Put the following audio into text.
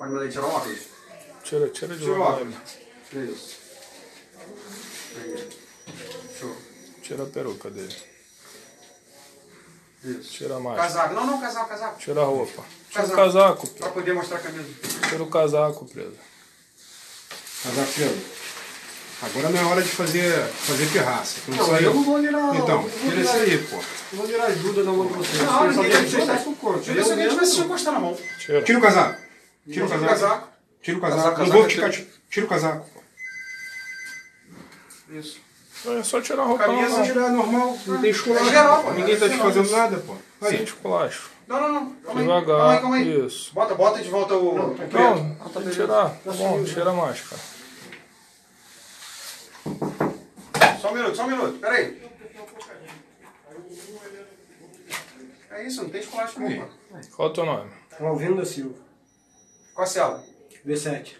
Pode mandar ele tirar o óculos. Tira de Tira o lá. óculos. Isso. Aí. Show. Tira a peruca dele. Isso. Tira a máscara. Casaco. Não, casaco. Tira a roupa. Tira o casaco, Pra preso. poder mostrar a camisa. Tira o casaco, preso. Casaco, Pedro. Agora não é hora de fazer pirraça. Não, eu não vou virar... Então, tira isso aí, pô. Eu vou virar ajuda na mão de vocês. Não, Vocês ninguém sabem que vocês estão com corpo. Tira Se alguém tivesse se encostar na mão. Tira o casaco. Tira o Tira o casaco. casaco. Tira o casaco. Casaco, Não vou casaco, ficar... Tira o casaco, pô. Isso. É só tirar a roupa Camisa, normal. Tirar normal, não tem esculacho. É geral, pô. Ninguém tá te fazendo nada, pô. Sem Aí. esculacho. Não. Devagar. Calma aí. Isso. Bota de volta o preto. Não, tem que tirar. Tá bom, tira a máscara. Só um minuto. Pera aí. É isso, não tem esculacho não, pô. Qual é o teu nome? Alvino da Silva. Qual a cela? V7.